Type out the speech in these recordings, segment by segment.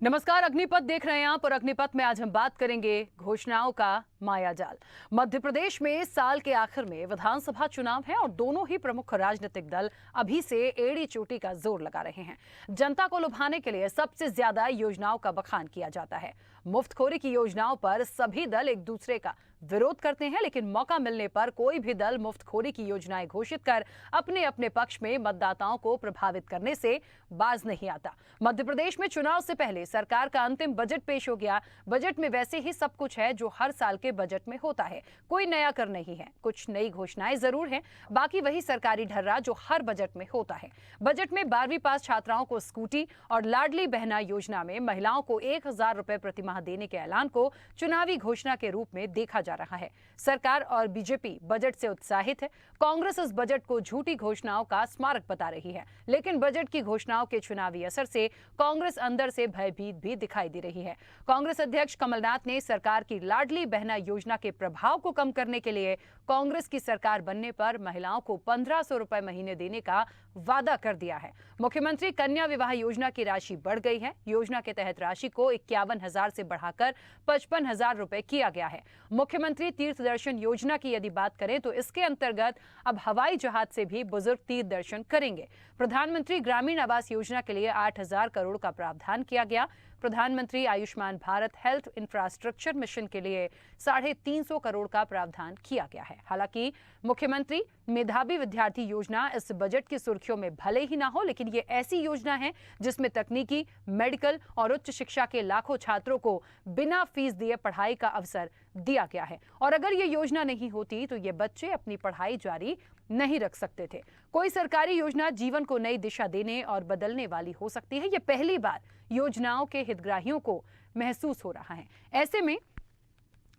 नमस्कार, अग्निपथ देख रहे हैं आप और अग्निपथ में आज हम बात करेंगे घोषणाओं का मायाजाल। मध्य प्रदेश में साल के आखिर में विधानसभा चुनाव है और दोनों ही प्रमुख राजनीतिक दल अभी से एड़ी चोटी का जोर लगा रहे हैं। जनता को लुभाने के लिए सबसे ज्यादा योजनाओं का बखान किया जाता है। मुफ्तखोरी की योजनाओं पर सभी दल एक दूसरे का विरोध करते हैं, लेकिन मौका मिलने पर कोई भी दल मुफ्तखोरी की योजनाएं घोषित कर अपने अपने पक्ष में मतदाताओं को प्रभावित करने से बाज नहीं आता। मध्य प्रदेश में चुनाव से पहले सरकार का अंतिम बजट पेश हो गया। बजट में वैसे ही सब कुछ है जो हर साल के बजट में होता है। कोई नया कर नहीं है, कुछ नई घोषणाएं जरूर हैं, बाकी वही सरकारी ढर्रा जो हर बजट में होता है। बजट में 12वीं पास छात्राओं को स्कूटी और लाडली बहना योजना में महिलाओं को 1000 रुपए प्रतिमाह देने के ऐलान को चुनावी घोषणा के रूप में देखा जा रहा है। सरकार और बीजेपी बजट से उत्साहित है। कांग्रेस इस बजट को झूठी घोषणाओं का स्मारक बता रही है, लेकिन बजट की घोषणाओं के चुनावी असर से कांग्रेस अंदर से भयभीत भी दिखाई दे रही है। कांग्रेस अध्यक्ष कमलनाथ ने सरकार की लाडली बहना योजना के प्रभाव को कम करने के लिए कांग्रेस की सरकार बनने पर महिलाओं को 1500 रुपए महीने देने का वादा कर दिया है। मुख्यमंत्री कन्या विवाह योजना की राशि बढ़ गई है। योजना के तहत राशि को 51,000 से बढ़ाकर 55,000 रुपए किया गया है। मुख्यमंत्री तीर्थ दर्शन योजना की यदि बात करें तो इसके अंतर्गत अब हवाई जहाज से भी बुजुर्ग तीर्थ दर्शन करेंगे। प्रधानमंत्री ग्रामीण आवास योजना के लिए 8,000 करोड़ का प्रावधान किया गया। प्रधानमंत्री Ayushman Bharat health infrastructure mission के लिए 350 करोड़ का प्रावधान किया गया है। हालांकि मुख्यमंत्री मेधावी विद्यार्थी योजना इस बजट की सुर्खियों में भले ही ना हो, लेकिन ये ऐसी योजना है जिसमें तकनीकी, मेडिकल और उच्च शिक्षा के लाखों छात्रों को बिना फीस दिए पढ़ाई का अवसर दिया गया है। और अगर ये योजना नहीं होती तो ये बच्चे अपनी पढ़ाई जारी नहीं रख सकते थे। कोई सरकारी योजना जीवन को नई दिशा देने और बदलने वाली हो सकती है। ये पहली बार योजनाओं के हितग्राहियों को महसूस हो रहा है। ऐसे में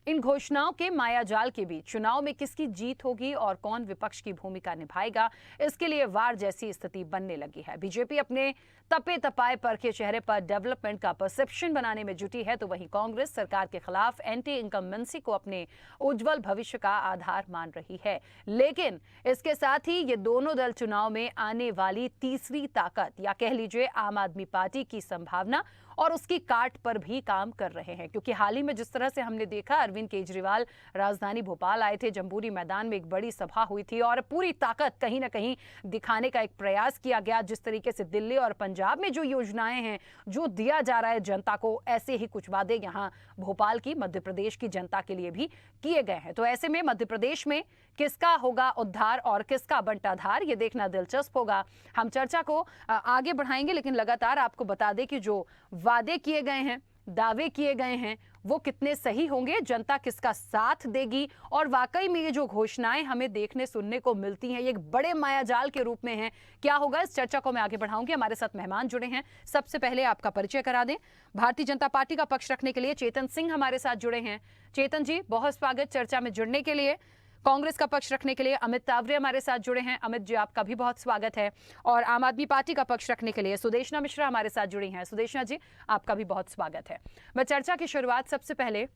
इन घोषणाओं के मायाजाल के बीच चुनाव में किसकी जीत होगी और कौन विपक्ष की भूमिका निभाएगा, इसके लिए वार जैसी स्थिति बनने लगी है। बीजेपी अपने तपे तपाए परखे चेहरे पर डेवलपमेंट का परसेप्शन बनाने में जुटी है, तो वहीं कांग्रेस सरकार के खिलाफ एंटी इनकम्बेंसी को अपने उज्जवल भविष्य का आधार मान रही है। लेकिन इसके साथ ही ये दोनों दल चुनाव में आने वाली तीसरी ताकत या कह लीजिए आम आदमी पार्टी की संभावना और उसकी काट पर भी काम कर रहे हैं, क्योंकि हाल ही में जिस तरह से हमने देखा, अरविंद केजरीवाल राजधानी भोपाल आए थे, जम्बूरी मैदान में एक बड़ी सभा हुई थी और पूरी ताकत कहीं ना कहीं दिखाने का एक प्रयास किया गया। जिस तरीके से दिल्ली और पंजाब में जो योजनाएं हैं, जो दिया जा रहा है जनता को, ऐसे ही कुछ वादे यहाँ भोपाल की, मध्य प्रदेश की जनता के लिए भी किए गए हैं। तो ऐसे में मध्य प्रदेश में किसका होगा उद्धार और किसका बंटाधार, ये देखना दिलचस्प होगा। हम चर्चा को आगे बढ़ाएंगे, लेकिन लगातार आपको बता दें कि जो वादे किए गए हैं, दावे किए गए हैं, वो कितने सही होंगे, जनता किसका साथ देगी और वाकई में ये जो घोषणाएं हमें देखने सुनने को मिलती हैं, ये एक बड़े मायाजाल के रूप में हैं, क्या होगा, इस चर्चा को मैं आगे बढ़ाऊंगी। हमारे साथ मेहमान जुड़े हैं। सबसे पहले आपका परिचय करा दें। भारतीय जनता पार्टी का पक्ष रखने के लिए चेतन सिंह हमारे साथ जुड़े हैं। चेतन जी, बहुत स्वागत चर्चा में जुड़ने के लिए। कांग्रेस का पक्ष रखने के लिए अमित तावरे हमारे साथ जुड़े हैं। अमित जी, आपका भी बहुत स्वागत है। और आम आदमी पार्टी का पक्ष रखने के लिए सुदेशना मिश्रा हमारे साथ जुड़ी हैं। सुदेशना जी, आपका भी बहुत स्वागत है। मैं चर्चा की शुरुआत सबसे पहले,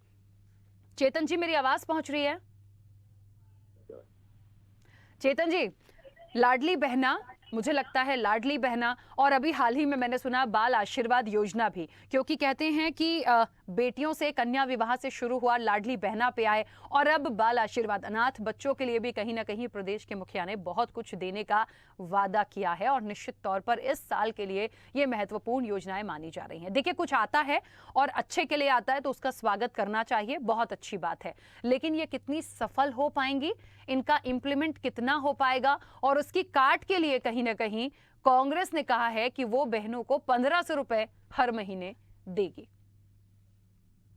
चेतन जी मेरी आवाज पहुंच रही है? चेतन जी, लाडली बहना, मुझे लगता है लाडली बहना और अभी हाल ही में मैंने सुना बाल आशीर्वाद योजना भी, क्योंकि कहते हैं कि बेटियों से कन्या विवाह से शुरू हुआ, लाडली बहना पे आए और अब बाल आशीर्वाद। अनाथ बच्चों के लिए भी कहीं ना कहीं प्रदेश के मुखिया ने बहुत कुछ देने का वादा किया है और निश्चित तौर पर इस साल के लिए ये महत्वपूर्ण योजनाएं मानी जा रही हैं। देखिए, कुछ आता है और अच्छे के लिए आता है तो उसका स्वागत करना चाहिए, बहुत अच्छी बात है, लेकिन ये कितनी सफल हो पाएंगी, इनका इंप्लीमेंट कितना हो पाएगा, और उसकी काट के लिए कहीं ना कहीं कांग्रेस ने कहा है कि वो बहनों को 1500 रुपए हर महीने देगी।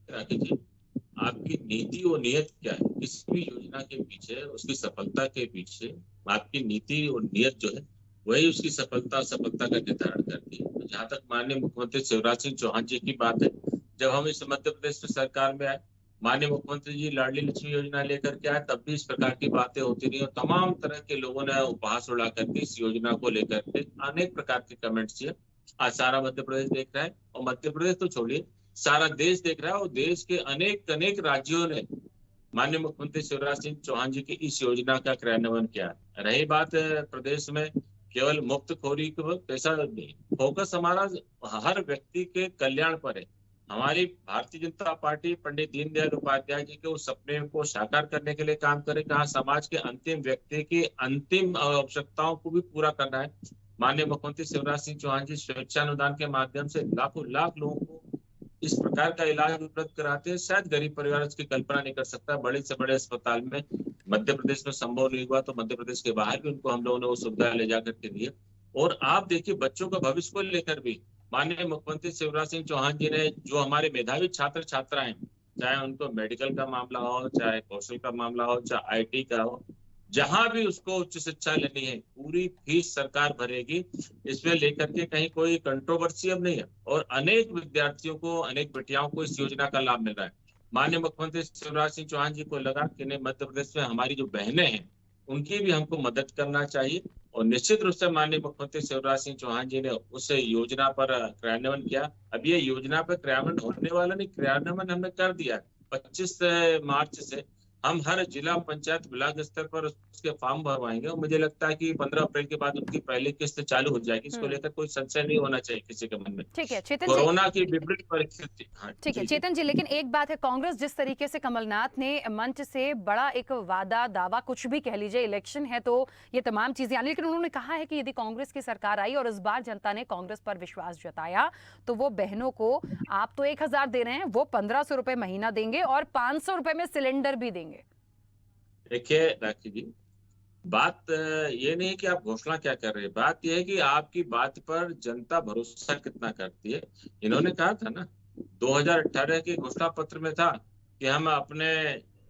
आपकी नीति और नियत क्या है? किस भी योजना के पीछे, उसकी सफलता के पीछे आपकी नीति और नियत जो है, वही उसकी सफलता का निर्धारण करती है। तो जहाँ तक माननीय मुख्यमंत्री शिवराज सिंह चौहान जी की बात है, जब हम इस मध्य प्रदेश में सरकार में आए, माननीय मुख्यमंत्री जी लाडली लक्ष्मी योजना लेकर के आए, तब भी इस प्रकार की बातें होती रही और तमाम तरह के लोगों ने उपहास उड़ा करके इस योजना को लेकर के अनेक प्रकार के कमेंट्स किए। आज सारा मध्य प्रदेश देख रहा है, और मध्य प्रदेश तो छोड़िए, सारा देश देख रहा है, और देश के अनेक अनेक राज्यों ने माननीय मुख्यमंत्री शिवराज सिंह चौहान जी की इस योजना का क्रियान्वयन किया। रही बात प्रदेश में केवल मुफ्तखोरी को पैसा नहीं, फोकस हमारा हर व्यक्ति के कल्याण पर है। हमारी भारतीय जनता पार्टी पंडित दीनदयाल उपाध्याय जी के उस सपने को साकार करने के लिए काम करे, कहा समाज के अंतिम व्यक्ति की अंतिम आवश्यकताओं को भी पूरा करना है। माननीय मुख्यमंत्री शिवराज सिंह चौहान जी स्वेच्छानुदान के माध्यम से लाखों लाख लोगों को इस प्रकार का इलाज उपलब्ध कराते हैं। शायद गरीब परिवार इसकी कल्पना नहीं कर सकता। बड़े से बड़े अस्पताल में मध्य प्रदेश में संभव नहीं हुआ तो मध्य प्रदेश के बाहर भी उनको हम लोगों ने वो सुविधा ले जाकर के दी है। और आप देखिए बच्चों का भविष्य को लेकर भी माननीय मुख्यमंत्री शिवराज सिंह चौहान जी ने जो हमारे मेधावी छात्र छात्राएं, चाहे उनको मेडिकल का मामला हो, चाहे कौशल का मामला हो, चाहे आईटी का हो, जहां भी उसको उच्च शिक्षा लेनी है पूरी फीस सरकार भरेगी। इसमें लेकर के कहीं कोई कंट्रोवर्सी अब नहीं है और अनेक विद्यार्थियों को, अनेक बेटियाओं को इस योजना का लाभ मिल रहा है। माननीय मुख्यमंत्री शिवराज सिंह चौहान जी को लगा कि नहीं, मध्य प्रदेश में हमारी जो बहनें हैं उनकी भी हमको मदद करना चाहिए और निश्चित रूप से माननीय मुख्यमंत्री शिवराज सिंह चौहान जी ने उस योजना पर क्रियान्वयन किया। अब ये योजना पर क्रियान्वयन होने वाला नहीं, क्रियान्वयन हमने कर दिया। 25 मार्च से हम हर जिला पंचायत ब्लॉक स्तर पर उसके फॉर्म भरवाएंगे और मुझे लगता है कि 15 अप्रैल के बाद उनकी पहली किस्त चालू हो जाएगी। इसको लेकर कोई संशय नहीं होना चाहिए किसी के मन में। ठीक है चेतन जी। कोरोना की विपरीत परिस्थिति। हाँ, ठीक है जी, जी। चेतन जी, लेकिन एक बात है, कांग्रेस जिस तरीके से कमलनाथ ने मंच से बड़ा एक वादा दावा कुछ भी कह लीजिए, इलेक्शन है तो ये तमाम चीजें आनी, लेकिन उन्होंने कहा है कि यदि कांग्रेस की सरकार आई और इस बार जनता ने कांग्रेस पर विश्वास जताया तो वो बहनों को, आप तो 1,000 दे रहे हैं, वो 1,500 रुपए महीना देंगे और 500 रुपए में सिलेंडर भी देंगे। देखिए राखी जी, बात ये नहीं कि आप घोषणा क्या कर रहे हैं, बात ये है कि आपकी बात पर जनता भरोसा कितना करती है। इन्होंने कहा था ना 2018 के घोषणा पत्र में था कि हम अपने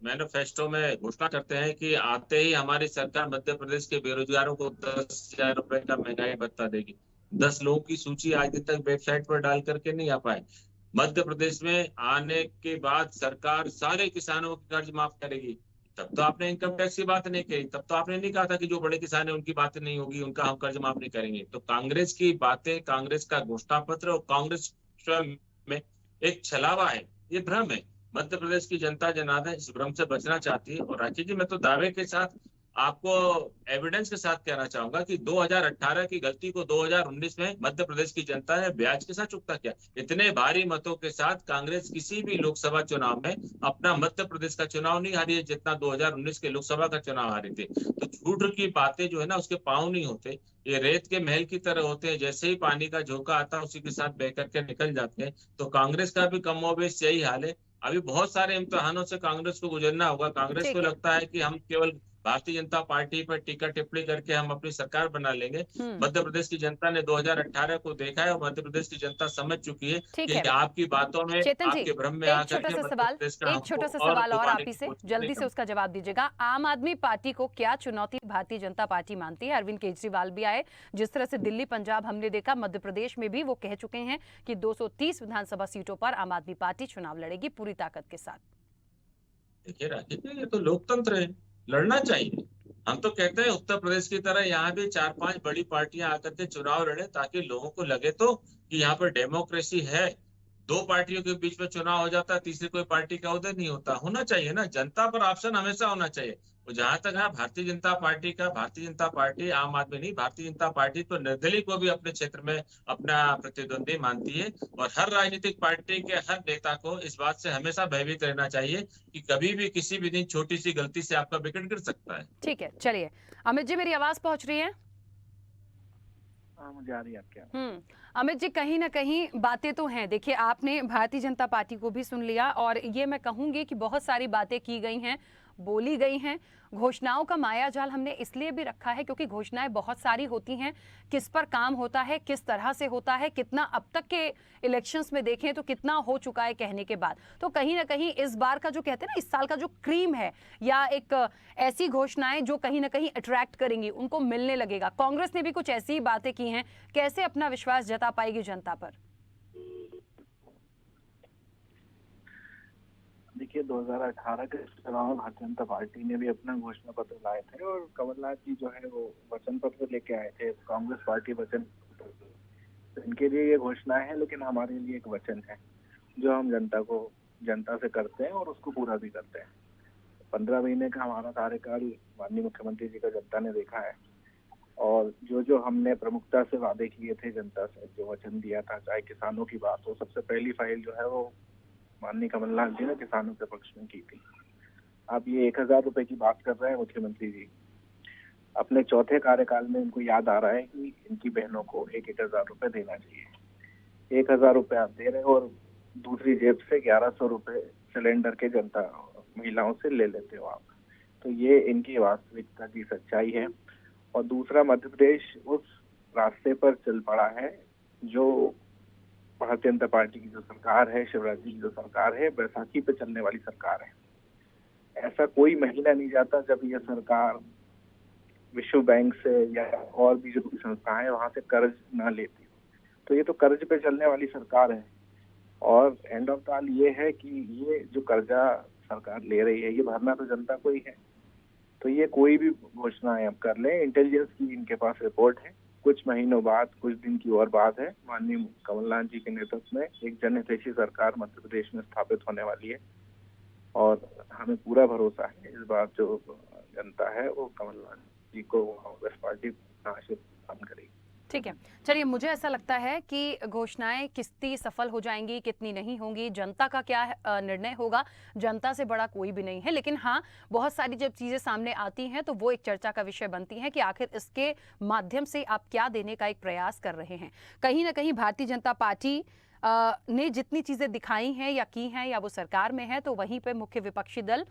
मैनिफेस्टो में घोषणा करते हैं कि आते ही हमारी सरकार मध्य प्रदेश के बेरोजगारों को 10,000 रुपए का महंगाई भत्ता देगी। 10 लोगों की सूची आज दिन तक वेबसाइट पर डाल करके नहीं आ पाए। मध्य प्रदेश में आने के बाद सरकार सारे किसानों के कर्ज माफ करेगी। तब तो आपने इनकम टैक्स की बात नहीं कही, तब तो आपने नहीं कहा था कि जो बड़े किसान है उनकी बातें नहीं होगी, उनका हम कर्ज माफ नहीं करेंगे। तो कांग्रेस की बातें, कांग्रेस का घोषणा पत्र और कांग्रेस स्वयं में एक छलावा है, ये भ्रम है। मध्य प्रदेश की जनता जनार्दन इस भ्रम से बचना चाहती है। और राखी जी, मैं तो दावे के साथ आपको एविडेंस के साथ कहना चाहूंगा कि 2018 की गलती को 2019 में मध्य प्रदेश की जनता ने ब्याज के साथ चुकता किया। इतने भारी मतों के साथ कांग्रेस किसी भी लोकसभा चुनाव में अपना मध्य प्रदेश का चुनाव नहीं हारी है जितना 2019 के लोकसभा का चुनाव हारी थी। तो झूठ की बातें जो है ना, उसके पांव नहीं होते, ये रेत के महल की तरह होते हैं, जैसे ही पानी का झोंका आता है उसी के साथ बह करके निकल जाते हैं। तो कांग्रेस का भी कमोबेश यही हाल है। अभी बहुत सारे इम्तिहानों से कांग्रेस को गुजरना होगा। कांग्रेस ठीक को है। लगता है कि हम केवल भारतीय जनता पार्टी पर टीका टिप्पणी करके हम अपनी सरकार बना लेंगे। मध्य प्रदेश की जनता ने 2018 को देखा है और मध्य प्रदेश की जनता समझ चुकी है ठीक कि है आपकी बातों में, चेतन जी, आपके भ्रम में एक आकर छोटा के सा मध्य सवाल, प्रदेश का एक छोटा सा हमको सवाल और आप डुबाने ही की से कोशिश जल्दी से करेंगे। उसका जवाब दीजिएगा। आम आदमी पार्टी को क्या चुनौती भारतीय जनता पार्टी मानती है? अरविंद केजरीवाल भी आए, जिस तरह से दिल्ली पंजाब हमने देखा, मध्य प्रदेश में भी वो कह चुके हैं कि 230 विधानसभा सीटों पर आम आदमी पार्टी चुनाव लड़ेगी पूरी ताकत के साथ। देखिए राकेश जी, ये तो लोकतंत्र है, लड़ना चाहिए। हम तो कहते हैं उत्तर प्रदेश की तरह यहाँ भी 4-5 बड़ी पार्टियां आकर के चुनाव लड़े ताकि लोगों को लगे तो कि यहाँ पर डेमोक्रेसी है। दो पार्टियों के बीच में चुनाव हो जाता है, तीसरी कोई पार्टी का उदय नहीं होता। होना चाहिए ना, जनता पर ऑप्शन हमेशा होना चाहिए। और जहां तक है भारतीय जनता पार्टी का, भारतीय जनता पार्टी आम आदमी नहीं, भारतीय जनता पार्टी तो निर्दलीय को भी अपने क्षेत्र में अपना प्रतिद्वंदी मानती है। और हर राजनीतिक पार्टी के हर नेता को इस बात से हमेशा भयभीत रहना चाहिए कि कभी भी किसी भी दिन छोटी सी गलती से आपका विकेट गिर सकता है। ठीक है, चलिए अमित जी, मेरी आवाज पहुंच रही है? मुझे आ रही है आपकी आवाज। अमित जी, कहीं ना कहीं बातें तो हैं। देखिए, आपने भारतीय जनता पार्टी को भी सुन लिया और ये मैं कहूंगी कि बहुत सारी बातें की गई हैं, बोली गई हैं। घोषणाओं का मायाजाल हमने इसलिए भी रखा है क्योंकि घोषणाएं बहुत सारी होती हैं, किस पर काम होता है, किस तरह से होता है, कितना अब तक के इलेक्शंस में देखें तो कितना हो चुका है कहने के बाद। तो कहीं ना कहीं इस बार का जो कहते हैं ना, इस साल का जो क्रीम है या एक ऐसी घोषणाएं जो कहीं ना कहीं अट्रैक्ट करेंगी, उनको मिलने लगेगा। कांग्रेस ने भी कुछ ऐसी ही बातें की हैं, कैसे अपना विश्वास जता पाएगी जनता पर? देखिए, 2018 के चुनाव में भारतीय जनता पार्टी ने भी अपना घोषणा पत्र लाए थे और कमलनाथ जी जो है वो वचन पत्र लेके आए थे। कांग्रेस पार्टी वचन पत्र, तो इनके लिए ये घोषणा है, लेकिन हमारे लिए एक वचन है जो हम जनता से करते हैं और उसको पूरा भी करते हैं। 15 महीने का हमारा कार्यकाल माननीय मुख्यमंत्री जी का जनता ने देखा है और जो जो हमने प्रमुखता से वादे किए थे जनता से, जो वचन दिया था, चाहे किसानों की बात हो, सबसे पहली फाइल जो है वो माननीय कमलनाथ जी ने किसानों के पक्ष में की थी। अब ये 1,000 रुपए की बात कर रहे हैं मुख्यमंत्री जी। अपने चौथे कार्यकाल में इनको याद आ रहा है कि इनकी बहनों को 1,000 रुपए देना चाहिए। 1,000 रुपए आप दे रहे हो और दूसरी जेब से 1,100 रुपए सिलेंडर के जनता महिलाओं से ले लेते हो आप। तो ये इनकी वास्तविकता की सच्चाई है। और दूसरा, मध्य प्रदेश उस रास्ते पर चल पड़ा है जो भारतीय जनता पार्टी की जो सरकार है, शिवराज जी की जो सरकार है, बैसाखी पे चलने वाली सरकार है। ऐसा कोई महीना नहीं जाता जब यह सरकार विश्व बैंक से या और भी जो संस्थाएं वहां से कर्ज ना लेती। तो ये तो कर्ज पे चलने वाली सरकार है। और एंड ऑफ ताल ये है कि ये जो कर्जा सरकार ले रही है, ये भरना तो जनता को ही है। तो ये कोई भी घोषणाएं अब कर लें, इंटेलिजेंस की इनके पास रिपोर्ट है, कुछ महीनों बाद, कुछ दिन की और बात है, माननीय कमलनाथ जी के नेतृत्व में एक जनहितैषी सरकार मध्य प्रदेश में स्थापित होने वाली है। और हमें पूरा भरोसा है इस बार जो जनता है वो कमलनाथ जी को कांग्रेस पार्टी आशीर्वाद प्रदान करेगी। ठीक है, चलिए, मुझे ऐसा लगता है कि घोषणाएं कितनी सफल हो जाएंगी, कितनी नहीं होंगी, जनता का क्या निर्णय होगा, जनता से बड़ा कोई भी नहीं है। लेकिन हाँ, बहुत सारी जब चीज़ें सामने आती हैं तो वो एक चर्चा का विषय बनती है कि आखिर इसके माध्यम से आप क्या देने का एक प्रयास कर रहे हैं। कहीं ना कहीं भारतीय जनता पार्टी ने जितनी चीज़ें दिखाई हैं या की हैं, या वो सरकार में है, तो वहीं पे मुख्य विपक्षी दल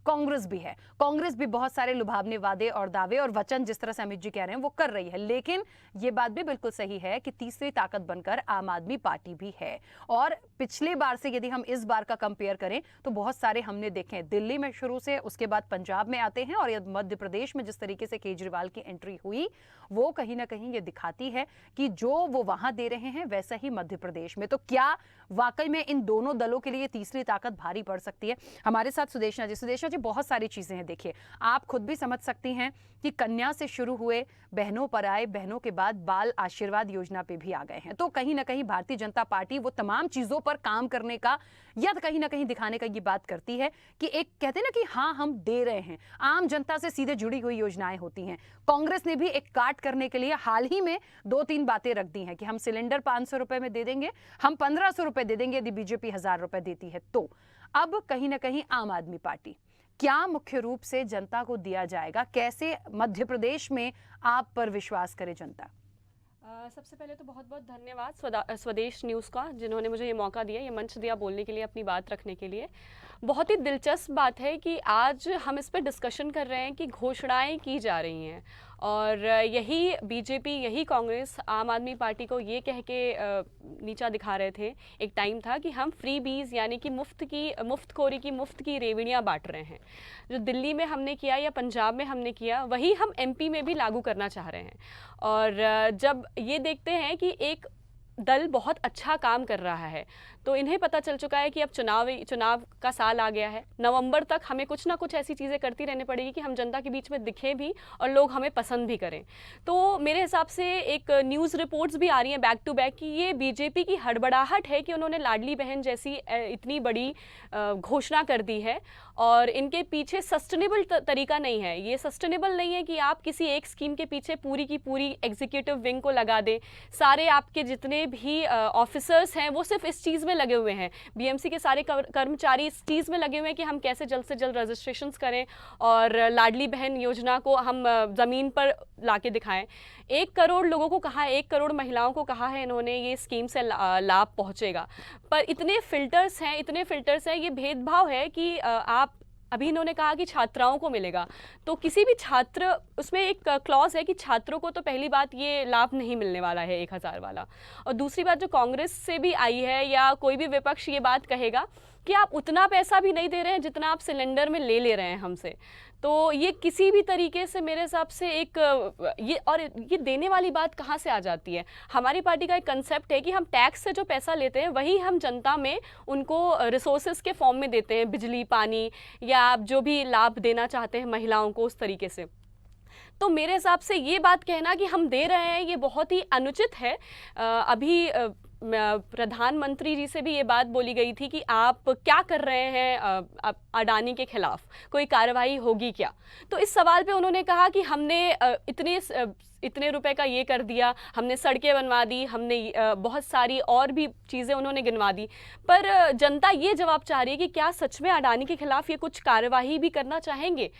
कांग्रेस भी है। कांग्रेस भी बहुत सारे लुभावने वादे और दावे और वचन, जिस तरह से अमित जी कह रहे हैं, वो कर रही है। लेकिन ये बात भी बिल्कुल सही है कि तीसरी ताकत बनकर आम आदमी पार्टी भी है। और पिछले बार से यदि हम इस बार का कंपेयर करें तो बहुत सारे हमने देखे हैं, दिल्ली में शुरू से, उसके बाद पंजाब में आते हैं, और मध्य प्रदेश में जिस तरीके से केजरीवाल की एंट्री हुई, वो कहीं ना कहीं ये दिखाती है कि जो वो वहां दे रहे हैं वैसा ही मध्य प्रदेश में। तो क्या वाकई में इन दोनों दलों के लिए तीसरी ताकत भारी पड़ सकती है? हमारे साथ सुदेशना जी, बहुत सारी चीजें हैं। देखिए, आप खुद भी समझ सकती हैं कि कन्या से शुरू हुए, बहनों पर आए, बहनों के बाद बाल आशीर्वाद योजना पे भी आ गए हैं। तो कहीं ना कहीं भारतीय जनता पार्टी वो तमाम चीजों पर काम करने का या कहीं ना कहीं दिखाने का ये बात करती है कि एक कहते हैं ना कि हाँ, हम दे रहे हैं। आम जनता से सीधे जुड़ी हुई योजनाएं होती हैं। कांग्रेस ने भी एक काट करने के लिए हाल ही में 2-3 बातें रख दी हैं कि हम सिलेंडर 500 रुपए में दे देंगे, हम 1500 रुपए दे देंगे यदि बीजेपी 1000 रुपए देती है। तो अब कहीं ना कहीं आम आदमी पार्टी क्या मुख्य रूप से जनता को दिया जाएगा? कैसे मध्य प्रदेश में आप पर विश्वास करे जनता? सबसे पहले तो बहुत बहुत धन्यवाद स्वदेश न्यूज़ का, जिन्होंने मुझे ये मौका दिया, ये मंच दिया बोलने के लिए, अपनी बात रखने के लिए। बहुत ही दिलचस्प बात है कि आज हम इस पर डिस्कशन कर रहे हैं कि घोषणाएं की जा रही हैं, और यही बीजेपी, यही कांग्रेस आम आदमी पार्टी को ये कह के नीचा दिखा रहे थे। एक टाइम था कि हम फ्री बीज यानी कि मुफ्तखोरी की मुफ्त की रेवड़ियाँ बांट रहे हैं। जो दिल्ली में हमने किया या पंजाब में हमने किया, वही हम एमपी में भी लागू करना चाह रहे हैं। और जब ये देखते हैं कि एक दल बहुत अच्छा काम कर रहा है, तो इन्हें पता चल चुका है कि अब चुनाव का साल आ गया है। नवंबर तक हमें कुछ ना कुछ ऐसी चीज़ें करती रहनी पड़ेगी कि हम जनता के बीच में दिखें भी और लोग हमें पसंद भी करें। तो मेरे हिसाब से एक न्यूज़ रिपोर्ट्स भी आ रही हैं बैक टू बैक कि ये बीजेपी की हड़बड़ाहट है कि उन्होंने लाडली बहन जैसी इतनी बड़ी घोषणा कर दी है, और इनके पीछे सस्टेनेबल तरीका नहीं है। ये सस्टेनेबल नहीं है कि आप किसी एक स्कीम के पीछे पूरी की पूरी एग्जीक्यूटिव विंग को लगा दें। सारे आपके जितने भी ऑफिसर्स हैं वो सिर्फ इस चीज़ में लगे हुए हैं, बीएमसी के सारे कर्मचारी इस चीज़ में लगे हुए हैं कि हम कैसे जल्द से जल्द रजिस्ट्रेशंस करें और लाडली बहन योजना को हम ज़मीन पर लाके दिखाएं। 1 करोड़ लोगों को कहा है, 1 करोड़ महिलाओं को कहा है इन्होंने ये स्कीम से लाभ पहुंचेगा, पर इतने फिल्टर्स हैं, ये भेदभाव है कि आप अभी इन्होंने कहा कि छात्राओं को मिलेगा, तो किसी भी छात्र, उसमें एक क्लॉज है कि छात्रों को तो पहली बात ये लाभ नहीं मिलने वाला है 1000 वाला। और दूसरी बात जो कांग्रेस से भी आई है या कोई भी विपक्ष ये बात कहेगा कि आप उतना पैसा भी नहीं दे रहे हैं जितना आप सिलेंडर में ले रहे हैं हमसे। तो ये किसी भी तरीके से मेरे हिसाब से एक ये देने वाली बात कहाँ से आ जाती है? हमारी पार्टी का एक कंसेप्ट है कि हम टैक्स से जो पैसा लेते हैं वही हम जनता में उनको रिसोर्सेज के फॉर्म में देते हैं, बिजली, पानी, या आप जो भी लाभ देना चाहते हैं महिलाओं को उस तरीके से। तो मेरे हिसाब से ये बात कहना कि हम दे रहे हैं ये बहुत ही अनुचित है। अभी प्रधानमंत्री जी से भी ये बात बोली गई थी कि आप क्या कर रहे हैं अडानी के खिलाफ, कोई कार्रवाई होगी क्या? तो इस सवाल पे उन्होंने कहा कि हमने इतने रुपए का ये कर दिया, हमने सड़कें बनवा दी, हमने बहुत सारी और भी चीज़ें उन्होंने गिनवा दी। पर जनता ये जवाब चाह रही है कि क्या सच में अडानी के खिलाफ ये कुछ कार्रवाई भी करना चाहेंगे?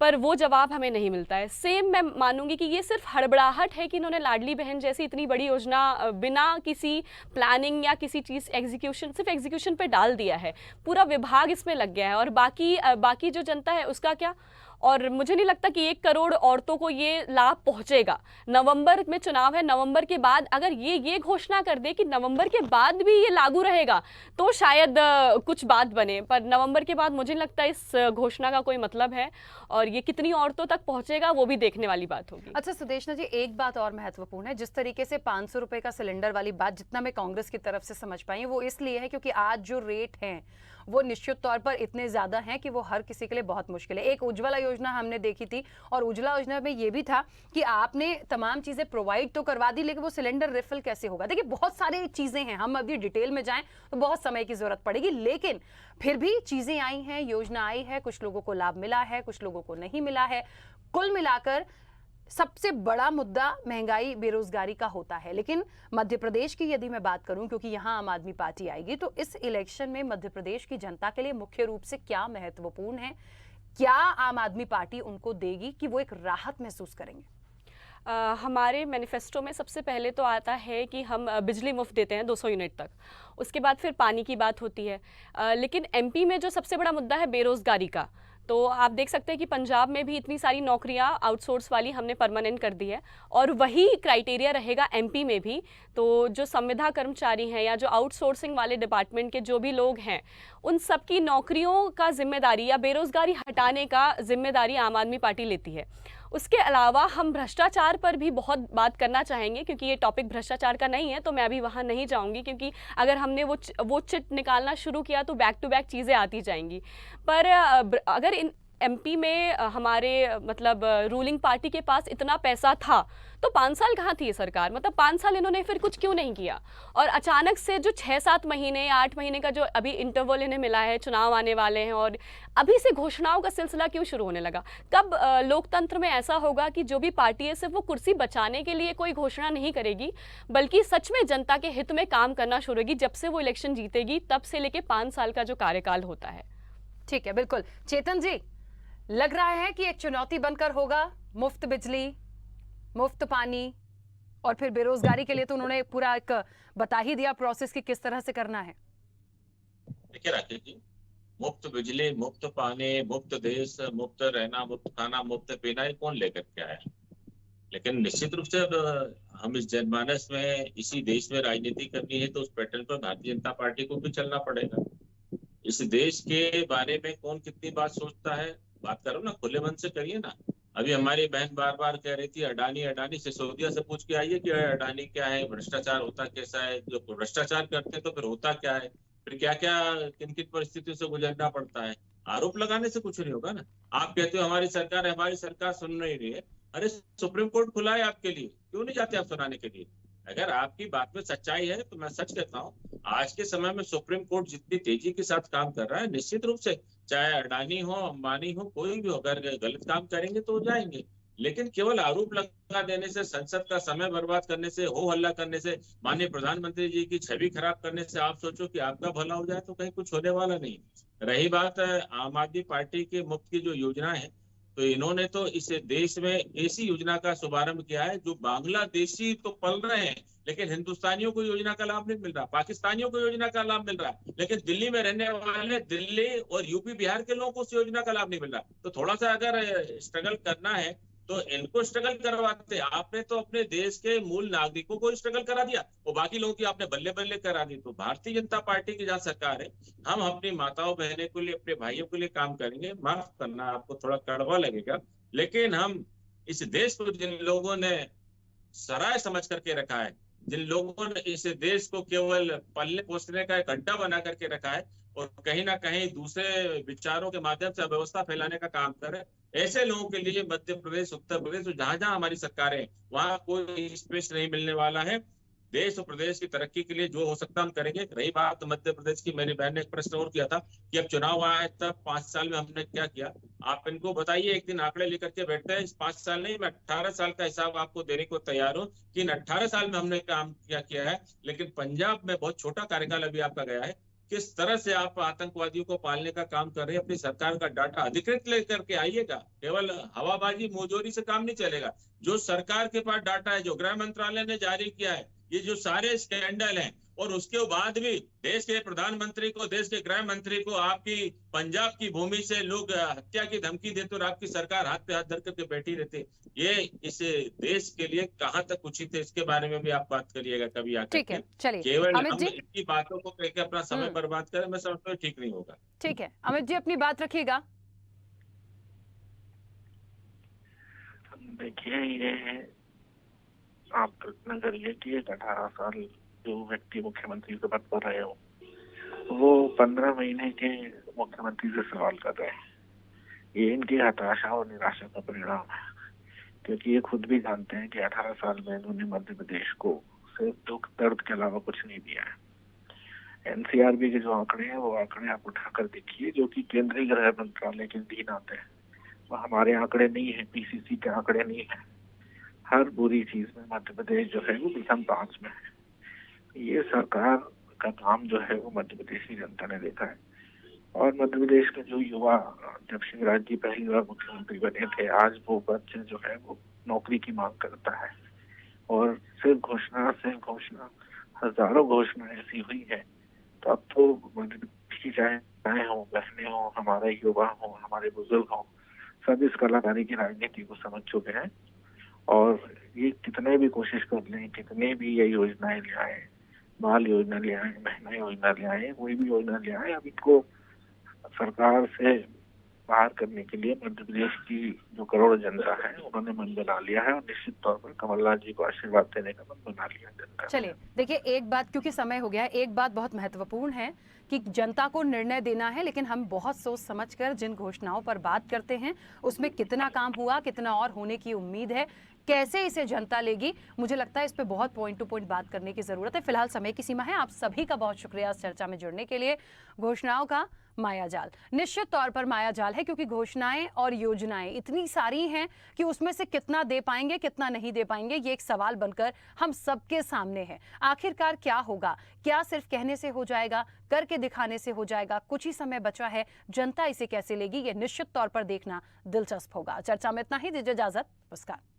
पर वो जवाब हमें नहीं मिलता है। सेम मैं मानूंगी कि ये सिर्फ हड़बड़ाहट है कि इन्होंने लाडली बहन जैसी इतनी बड़ी योजना बिना किसी प्लानिंग या किसी चीज़ सिर्फ एग्जीक्यूशन पे डाल दिया है। पूरा विभाग इसमें लग गया है और बाकी जो जनता है उसका क्या? और मुझे नहीं लगता कि 1 करोड़ औरतों को ये लाभ पहुंचेगा। नवंबर में चुनाव है, नवंबर के बाद अगर ये घोषणा कर दे कि नवंबर के बाद भी ये लागू रहेगा तो शायद कुछ बात बने, पर नवंबर के बाद मुझे नहीं लगता इस घोषणा का कोई मतलब है और ये कितनी औरतों तक पहुंचेगा वो भी देखने वाली बात होगी। अच्छा सुदेशना जी, एक बात और महत्वपूर्ण है, जिस तरीके से 500 रुपए का सिलेंडर वाली बात जितना मैं कांग्रेस की तरफ से समझ पाई वो इसलिए है क्योंकि आज जो रेट हैं वो निश्चित तौर पर इतने ज्यादा हैं कि वो हर किसी के लिए बहुत मुश्किल है। एक उज्ज्वला योजना हमने देखी थी और उज्ज्वला योजना में ये भी था कि आपने तमाम चीजें प्रोवाइड तो करवा दी, लेकिन वो सिलेंडर रिफिल कैसे होगा? देखिए बहुत सारी चीजें हैं, हम अभी डिटेल में जाएं तो बहुत समय की जरूरत पड़ेगी, लेकिन फिर भी चीजें आई हैं, योजना आई है, कुछ लोगों को लाभ मिला है, कुछ लोगों को नहीं मिला है। कुल मिलाकर सबसे बड़ा मुद्दा महंगाई, बेरोजगारी का होता है। लेकिन मध्य प्रदेश की यदि मैं बात करूं, क्योंकि यहां आम आदमी पार्टी आएगी, तो इस इलेक्शन में मध्य प्रदेश की जनता के लिए मुख्य रूप से क्या महत्वपूर्ण है? क्या आम आदमी पार्टी उनको देगी कि वो एक राहत महसूस करेंगे? हमारे मैनिफेस्टो में सबसे पहले तो आता है कि हम बिजली मुफ्त देते हैं 200 यूनिट तक। उसके बाद फिर पानी की बात होती है। लेकिन एमपी में जो सबसे बड़ा मुद्दा है बेरोजगारी का, तो आप देख सकते हैं कि पंजाब में भी इतनी सारी नौकरियां आउटसोर्स वाली हमने परमानेंट कर दी है और वही क्राइटेरिया रहेगा एमपी में भी। तो जो संविदा कर्मचारी हैं या जो आउटसोर्सिंग वाले डिपार्टमेंट के जो भी लोग हैं, उन सबकी नौकरियों का जिम्मेदारी या बेरोजगारी हटाने का जिम्मेदारी आम आदमी पार्टी लेती है। उसके अलावा हम भ्रष्टाचार पर भी बहुत बात करना चाहेंगे, क्योंकि ये टॉपिक भ्रष्टाचार का नहीं है तो मैं अभी वहाँ नहीं जाऊँगी, क्योंकि अगर हमने वो चिट निकालना शुरू किया तो बैक टू बैक चीज़ें आती जाएंगी। पर अगर इन एमपी में हमारे मतलब रूलिंग पार्टी के पास इतना पैसा था तो 5 साल कहाँ थी ये सरकार? मतलब 5 साल इन्होंने फिर कुछ क्यों नहीं किया? और अचानक से जो 6-7 महीने 8 महीने का जो अभी इंटरवल इन्हें मिला है, चुनाव आने वाले हैं और अभी से घोषणाओं का सिलसिला क्यों शुरू होने लगा? कब लोकतंत्र में ऐसा होगा कि जो भी पार्टी है सिर्फ वो कुर्सी बचाने के लिए कोई घोषणा नहीं करेगी, बल्कि सच में जनता के हित में काम करना शुरू होगी? जब से वो इलेक्शन जीतेगी तब से लेके 5 साल का जो कार्यकाल होता है। ठीक है, बिल्कुल। चेतन जी, लग रहा है कि एक चुनौती बनकर होगा मुफ्त बिजली, मुफ्त पानी और फिर बेरोजगारी के लिए तो उन्होंने पूरा एक बता ही दिया प्रोसेस कि किस तरह से करना है। देखिए राकेश जी, मुफ्त बिजली, मुफ्त पानी, मुफ्त देश, मुफ्त रहना, मुफ्त खाना, मुफ्त पीना, ये कौन लेकर के आया? लेकिन निश्चित रूप से अब हम इस जनमानस में इसी देश में राजनीति करनी है तो उस पैटर्न पर भारतीय जनता पार्टी को भी चलना पड़ेगा। इस देश के बारे में कौन कितनी बात सोचता है, बात करो ना, खुले मन से करिए ना। अभी हमारी बहन बार बार कह रही थी अडानी सिसोदिया से पूछ के आइए कि अडानी क्या है, भ्रष्टाचार होता कैसा है, जो भ्रष्टाचार करते हैं तो फिर होता क्या है, फिर क्या क्या किन किन परिस्थितियों से गुजरना पड़ता है। आरोप लगाने से कुछ नहीं होगा ना। आप कहते हो हमारी सरकार सुन नहीं रही है। अरे सुप्रीम कोर्ट खुला है आपके लिए, क्यों नहीं जाते आप सुनाने के लिए? अगर आपकी बात में सच्चाई है तो मैं सच कहता हूँ, आज के समय में सुप्रीम कोर्ट जितनी तेजी के साथ काम कर रहा है, निश्चित रूप से चाहे अडानी हो, अंबानी हो, कोई भी हो, अगर गलत काम करेंगे तो जाएंगे। लेकिन केवल आरोप लगा देने से, संसद का समय बर्बाद करने से, हो हल्ला करने से, माननीय प्रधानमंत्री जी की छवि खराब करने से आप सोचो कि आपका भला हो जाए, तो कहीं कुछ होने वाला नहीं। रही बात आम आदमी पार्टी के मुफ्त की जो योजना है, तो इन्होंने तो इस देश में ऐसी योजना का शुभारंभ किया है जो बांग्लादेशी तो पल रहे हैं, लेकिन हिंदुस्तानियों को योजना का लाभ नहीं मिल रहा, पाकिस्तानियों को योजना का लाभ मिल रहा है, लेकिन दिल्ली में रहने वाले दिल्ली और यूपी बिहार के लोगों को उस योजना का लाभ नहीं मिल रहा। तो थोड़ा सा अगर स्ट्रगल करना है तो इनको स्ट्रगल करवाते। आपने तो अपने देश के मूल नागरिकों को स्ट्रगल करा दिया, वो बाकी लोगों की आपने बल्ले बल्ले करा दी। तो भारतीय जनता पार्टी की जहाँ सरकार है, हम अपनी माताओं बहनों के लिए, अपने भाइयों के लिए काम करेंगे। माफ करना, आपको थोड़ा कड़वा लगेगा, लेकिन हम इस देश को जिन लोगों ने सराय समझ करके रखा है, जिन लोगों ने इस देश को केवल पलने पोसने का एक अड्डा बना करके रखा है और कहीं ना कहीं दूसरे विचारों के माध्यम से अव्यवस्था फैलाने का काम कर रहे, ऐसे लोगों के लिए मध्य प्रदेश, उत्तर प्रदेश, जहां जहां हमारी सरकार है वहां कोई स्पेस नहीं मिलने वाला है। देश और प्रदेश की तरक्की के लिए जो हो सकता हम करेंगे। रही बात मध्य प्रदेश की, मेरी बहन ने एक प्रश्न और किया था कि अब चुनाव आया है तब 5 साल में हमने क्या किया। आप इनको बताइए, एक दिन आंकड़े लेकर के बैठते हैं, 5 साल नहीं, मैं 18 साल का हिसाब आपको देने को तैयार हूँ कि इन 18 साल में हमने काम क्या किया है। लेकिन पंजाब में बहुत छोटा कार्यकाल अभी आपका गया है, किस तरह से आप आतंकवादियों को पालने का काम कर रहे हैं। अपनी सरकार का डाटा अधिकृत लेकर के आइएगा, केवल हवाबाजी मुंहजोरी से काम नहीं चलेगा। जो सरकार के पास डाटा है, जो गृह मंत्रालय ने जारी किया है, ये जो सारे स्कैंडल हैं, और उसके बाद भी देश के प्रधानमंत्री को, देश के गृह मंत्री को आपकी पंजाब की भूमि से लोग हत्या की धमकी देते और आपकी सरकार हाथ पे हाथ धर करके बैठी रहती। ये इस देश के लिए कहाँ तक उचित है, इसके बारे में भी आप बात करिएगा कभी आकर ठीक है, के। चलिए केवल अमित हम जी। इनकी बातों को कह के अपना समय बर्बाद करें, मैं समझता हूँ ठीक नहीं होगा। ठीक है अमित जी, अपनी बात रखिएगा। देखिए, ये आप कल्पना करिए कि एक 18 साल जो व्यक्ति मुख्यमंत्री के पद पर रहे हो, वो 15 महीने के मुख्यमंत्री से सवाल कर रहे हैं। ये इनकी हताशा और निराशा का परिणाम है, क्योंकि ये खुद भी जानते हैं कि 18 साल में इन्होंने मध्य प्रदेश को सिर्फ दुख दर्द के अलावा कुछ नहीं दिया है। एनसीआरबी के जो आंकड़े हैं, वो आंकड़े आप उठाकर देखिए, जो कि केंद्रीय गृह मंत्रालय के अधीन आते हैं। वो हमारे आंकड़े नहीं है, पीसीसी के आंकड़े नहीं है। हर बुरी चीज में मध्य प्रदेश जो है वो प्रथम 5 में है। ये सरकार का काम जो है वो मध्य प्रदेश की जनता ने देखा है। और मध्य प्रदेश के जो युवा, जब शिवराज जी पहली बार मुख्यमंत्री बने थे, आज वो बच्चे जो है वो नौकरी की मांग करता है। और सिर्फ घोषणा, हजारों घोषणाएं ऐसी हुई है। तो अब तो मध्य प्रदेश की चाहे हो, बहनें हो, हमारे युवा हो, हमारे बुजुर्ग हो, सब इस कलाकारी की राजनीति को समझ चुके हैं। और ये कितने भी कोशिश कर लें, कितने भी ये योजनाएं ले आए, बाल योजना ले आए, महिला योजना ले आए, कोई भी योजना ले आए, अब इनको सरकार से बाहर करने के लिए मध्य प्रदेश की जो करोड़ जनता है, उन्होंने मन बना लिया है। और निश्चित तौर पर कमलनाथ जी को आशीर्वाद देने का मन बना लिया जनता ने। चलिए देखिए, एक बात, क्योंकि समय हो गया है, एक बात बहुत महत्वपूर्ण है कि जनता को निर्णय देना है, लेकिन हम बहुत सोच समझकर जिन घोषणाओं पर बात करते हैं उसमें कितना काम हुआ, कितना और होने की उम्मीद है, कैसे इसे जनता लेगी, मुझे लगता है इस पे बहुत पॉइंट टू पॉइंट बात करने की जरूरत है। फिलहाल समय की सीमा है। आप सभी का बहुत शुक्रिया इस चर्चा में जुड़ने के लिए। घोषणाओं का मायाजाल निश्चित तौर पर मायाजाल है, क्योंकि घोषणाएं और योजनाएं इतनी सारी हैं कि उसमें से कितना दे पाएंगे, कितना नहीं दे पाएंगे, ये एक सवाल बनकर हम सबके सामने है। आखिरकार क्या होगा? क्या सिर्फ कहने से हो जाएगा, करके दिखाने से हो जाएगा? कुछ ही समय बचा है, जनता इसे कैसे लेगी, ये निश्चित तौर पर देखना दिलचस्प होगा। चर्चा में इतना ही, दीजिए इजाजत, नमस्कार।